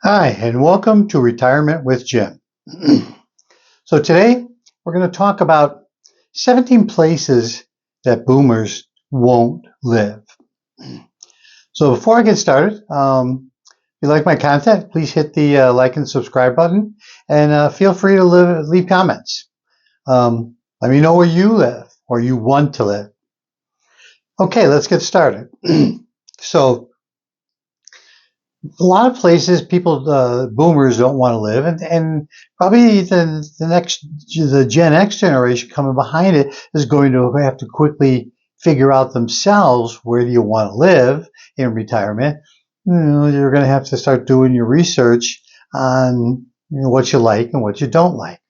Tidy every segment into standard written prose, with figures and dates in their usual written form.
Hi, and welcome to Retirement with Jim. So today we're going to talk about 17 places that boomers won't live. So before I get started, if you like my content, please hit the like and subscribe button, and feel free to leave comments. Let me know where you live or you want to live. Okay, let's get started. So a lot of places people boomers don't want to live, and probably the Gen X generation coming behind it is going to have to quickly figure out themselves where do you want to live in retirement. You're going to have to start doing your research on what you like and what you don't like.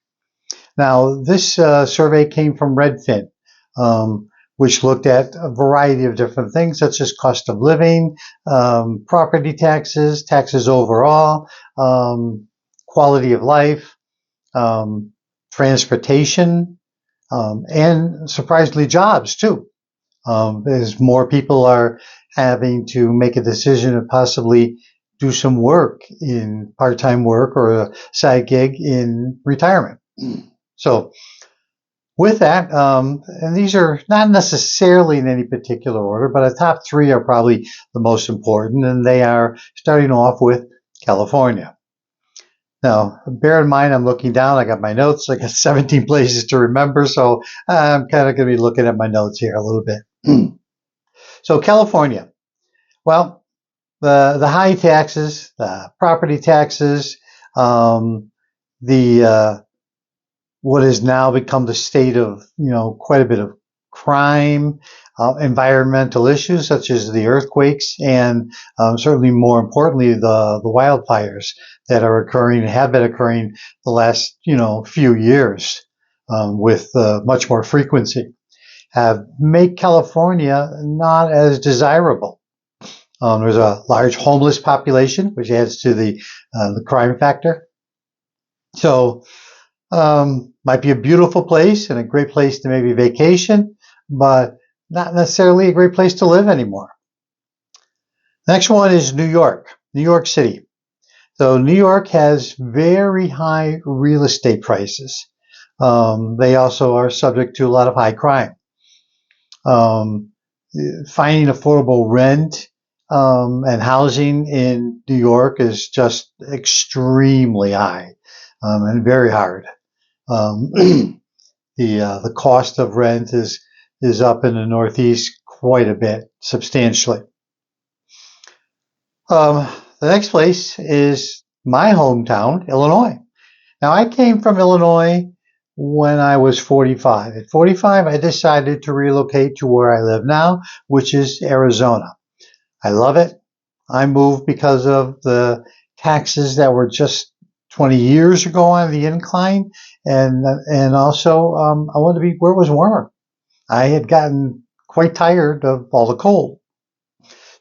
Now, this survey came from Redfin, um, which looked at a variety of different things, such as cost of living, property taxes, taxes overall, quality of life, um, transportation, and surprisingly, jobs too. As more people are having to make a decision to possibly do some work in part-time work or a side gig in retirement. So with that, and these are not necessarily in any particular order, but the top three are probably the most important, and they are starting off with California. Now, bear in mind, I'm looking down. I got my notes. I got 17 places to remember, so I'm kind of going to be looking at my notes here a little bit. So, California. Well, the high taxes, the property taxes, um, the what has now become the state of, quite a bit of crime, environmental issues such as the earthquakes, and certainly more importantly, the wildfires that are occurring, have been occurring the last, few years with much more frequency, have made California not as desirable. There's a large homeless population, which adds to the crime factor. So, might be a beautiful place and a great place to maybe vacation, but not necessarily a great place to live anymore. Next one is New York, New York City. So New York has very high real estate prices. They also are subject to a lot of high crime. Um, Finding affordable rent and housing in New York is just extremely high and very hard. Um, the cost of rent is up in the Northeast quite a bit, substantially. The next place is my hometown, Illinois. Now, I came from Illinois when I was 45. At 45, I decided to relocate to where I live now, which is Arizona. I love it. I moved because of the taxes that were just 20 years ago on the incline, and also I wanted to be where it was warmer. I had gotten quite tired of all the cold.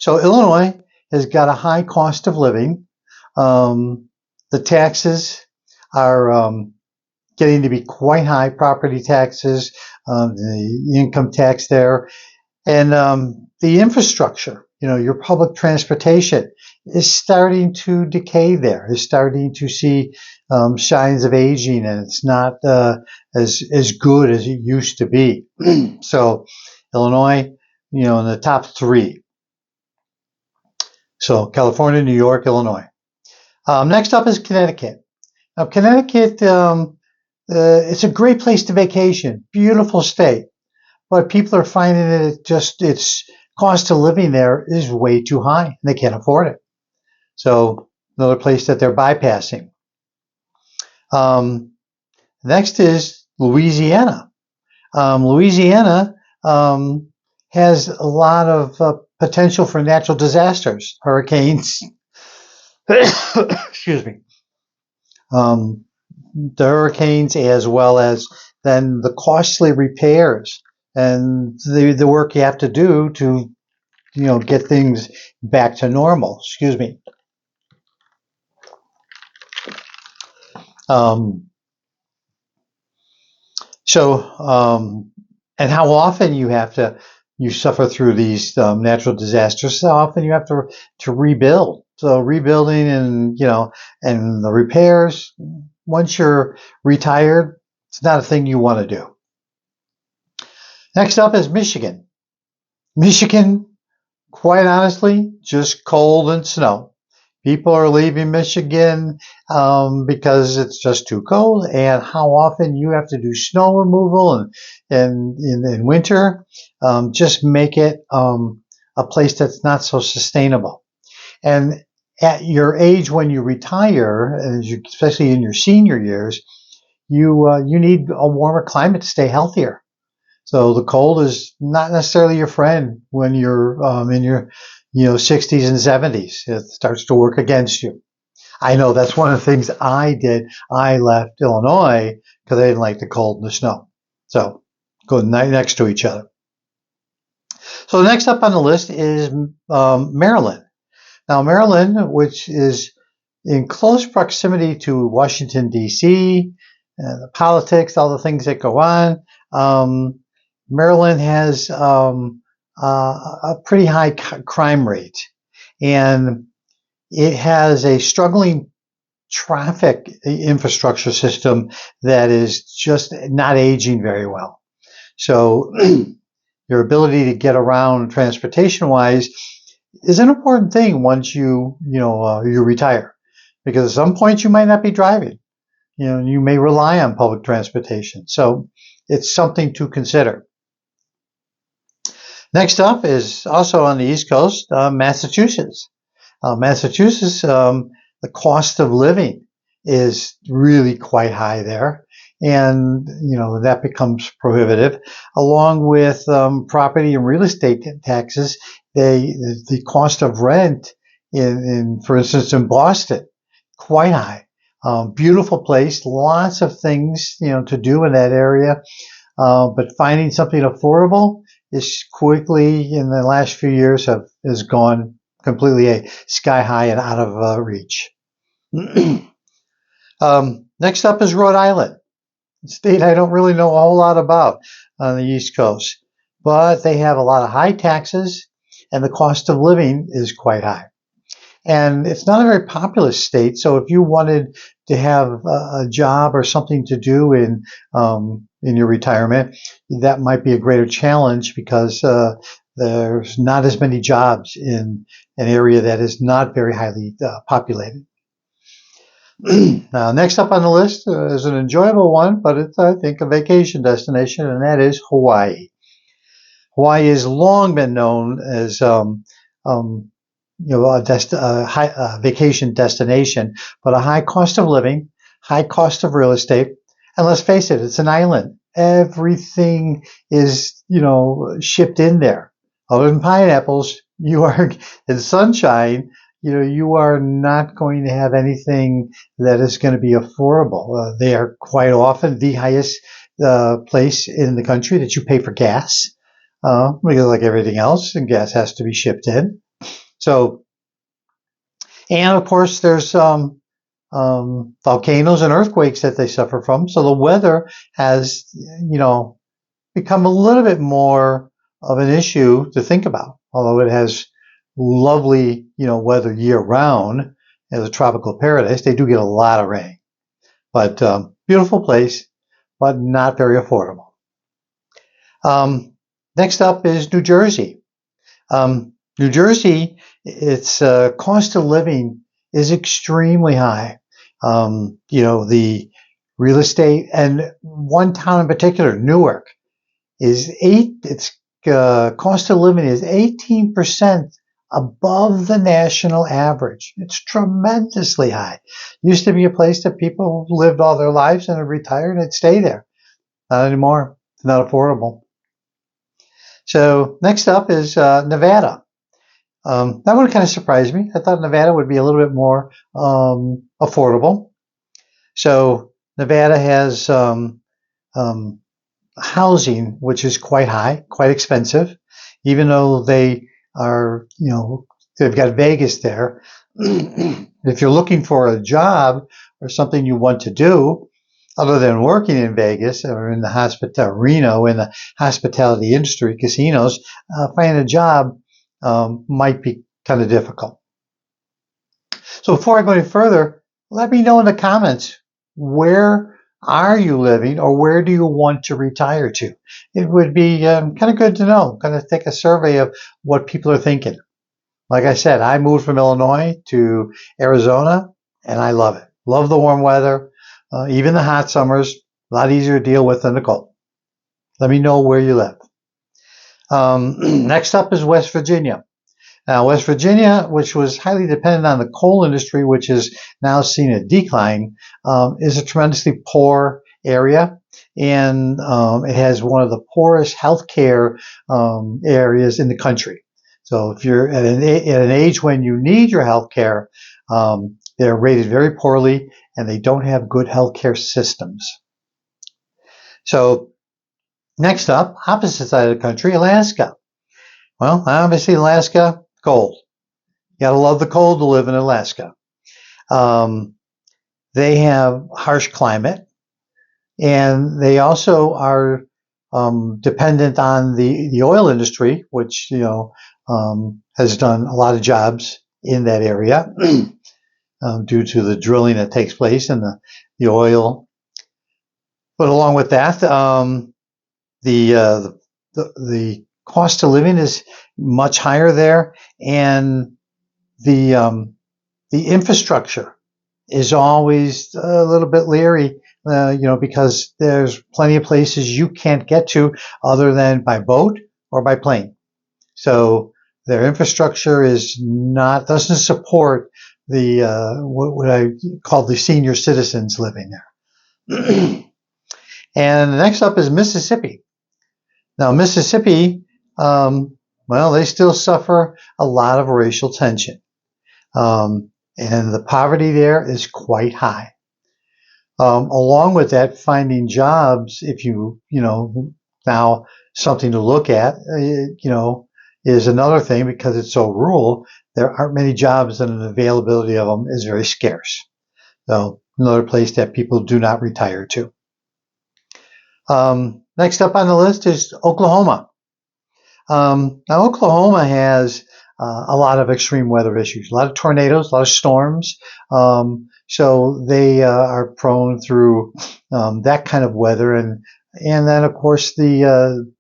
So Illinois has got a high cost of living. The taxes are getting to be quite high. Property taxes, the income tax there, and the infrastructure. Your public transportation is starting to decay there. Is starting to see signs of aging, and it's not as good as it used to be. So Illinois, in the top three. So California, New York, Illinois. Next up is Connecticut. Now, Connecticut, it's a great place to vacation. Beautiful state. But people are finding that its cost of living there is way too high, and they can't afford it. So another place that they're bypassing. Next is Louisiana. Louisiana has a lot of potential for natural disasters, hurricanes. Excuse me. The hurricanes, as well as then the costly repairs and the work you have to do to get things back to normal. Excuse me. And how often you suffer through these natural disasters? How often you have to rebuild So rebuilding and, and the repairs, once you're retired, it's not a thing you want to do. Next up is Michigan. Michigan, quite honestly, just cold and snow. People are leaving Michigan because it's just too cold, and how often you have to do snow removal and in winter just make it a place that's not so sustainable. And at your age when you retire, especially in your senior years, you need a warmer climate to stay healthier. So the cold is not necessarily your friend when you're in your 60s and 70s. It starts to work against you. I know that's one of the things I did. I left Illinois because I didn't like the cold and the snow. So go next to each other. So next up on the list is Maryland. Now Maryland, which is in close proximity to Washington, D.C., the politics, all the things that go on. Maryland has a pretty high crime rate, and it has a struggling traffic infrastructure system that is just not aging very well. So your ability to get around transportation-wise is an important thing once you retire, because at some point you might not be driving. You may rely on public transportation. So it's something to consider. Next up is also on the East Coast, Massachusetts. Massachusetts, the cost of living is really quite high there, and that becomes prohibitive, along with property and real estate taxes. The cost of rent for instance, in Boston, quite high. Beautiful place, lots of things to do in that area, but finding something affordable is quickly in the last few years has gone completely sky high and out of reach. Next up is Rhode Island, a state I don't really know a whole lot about on the East Coast, but they have a lot of high taxes and the cost of living is quite high. And it's not a very populous state, so if you wanted to have a job or something to do in your retirement, that might be a greater challenge because there's not as many jobs in an area that is not very highly populated. Now, next up on the list is an enjoyable one, but it's, I think, a vacation destination, and that is Hawaii. Hawaii has long been known as a vacation destination, but a high cost of living, high cost of real estate, and let's face it, it's an island. Everything is, shipped in there. Other than pineapples, you are in sunshine. You are not going to have anything that is going to be affordable. They are quite often the highest place in the country that you pay for gas, because like everything else, and gas has to be shipped in. So, and of course, there's volcanoes and earthquakes that they suffer from. So the weather has, become a little bit more of an issue to think about. Although it has lovely, weather year round as a tropical paradise, they do get a lot of rain. But beautiful place, but not very affordable. Next up is New Jersey. New Jersey, its cost of living is extremely high. The real estate, and one town in particular, Newark, its cost of living is 18% above the national average. It's tremendously high. Used to be a place that people lived all their lives and had retired and stay there. Not anymore. It's not affordable. So next up is Nevada. That one kind of surprised me. I thought Nevada would be a little bit more affordable. So Nevada has housing, which is quite high, quite expensive, even though they are, they've got Vegas there. If you're looking for a job or something you want to do, other than working in Vegas or in the Reno, in the hospitality industry, casinos, finding a job might be kind of difficult. So before I go any further, let me know in the comments, where are you living, or where do you want to retire to? It would be kind of good to know, kind of take a survey of what people are thinking. Like I said, I moved from Illinois to Arizona, and I love it. Love the warm weather, even the hot summers, a lot easier to deal with than the cold. Let me know where you live. Next up is West Virginia. Now, West Virginia, which was highly dependent on the coal industry, which is now seen a decline, is a tremendously poor area, and it has one of the poorest healthcare areas in the country. So if you're at an age when you need your healthcare, they're rated very poorly, and they don't have good healthcare systems. So next up, opposite side of the country, Alaska. Well, obviously Alaska, cold. You gotta love the cold to live in Alaska. They have harsh climate, and they also are dependent on the oil industry, which has done a lot of jobs in that area due to the drilling that takes place and the oil. But along with that, the cost of living is much higher there, and the infrastructure is always a little bit leery, because there's plenty of places you can't get to other than by boat or by plane. So their infrastructure doesn't support the what I call the senior citizens living there. And the next up is Mississippi. Now, Mississippi, they still suffer a lot of racial tension. And the poverty there is quite high. Along with that, finding jobs, if now something to look at, is another thing, because it's so rural. There aren't many jobs, and the availability of them is very scarce. So another place that people do not retire to. Next up on the list is Oklahoma. Now, Oklahoma has a lot of extreme weather issues, a lot of tornadoes, a lot of storms. So they are prone through that kind of weather, and then of course the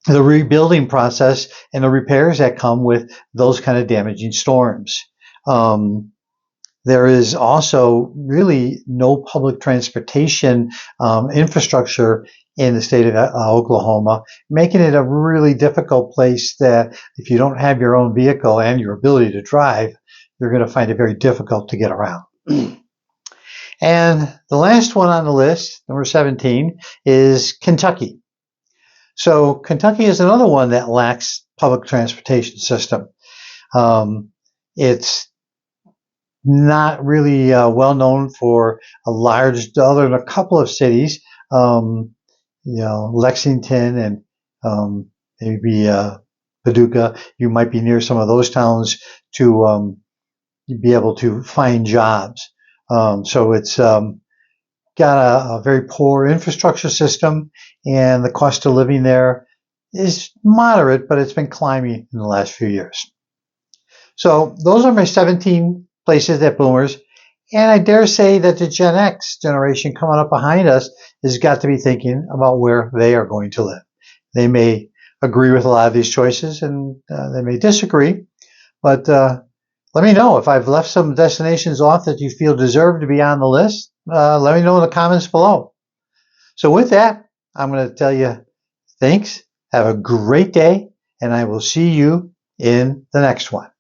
rebuilding process and the repairs that come with those kind of damaging storms. There is also really no public transportation infrastructure in the state of Oklahoma, making it a really difficult place that if you don't have your own vehicle and your ability to drive, you're going to find it very difficult to get around. And the last one on the list, number 17, is Kentucky. So Kentucky is another one that lacks public transportation system. It's not really well known for other than a couple of cities, Lexington and maybe Paducah. You might be near some of those towns to be able to find jobs. So it's got a very poor infrastructure system, and the cost of living there is moderate, but it's been climbing in the last few years. So those are my 17 places that boomers, and I dare say that the Gen X generation coming up behind us has got to be thinking about where they are going to live. They may agree with a lot of these choices, and they may disagree, but let me know if I've left some destinations off that you feel deserve to be on the list. Let me know in the comments below. So with that, I'm going to tell you thanks, have a great day, and I will see you in the next one.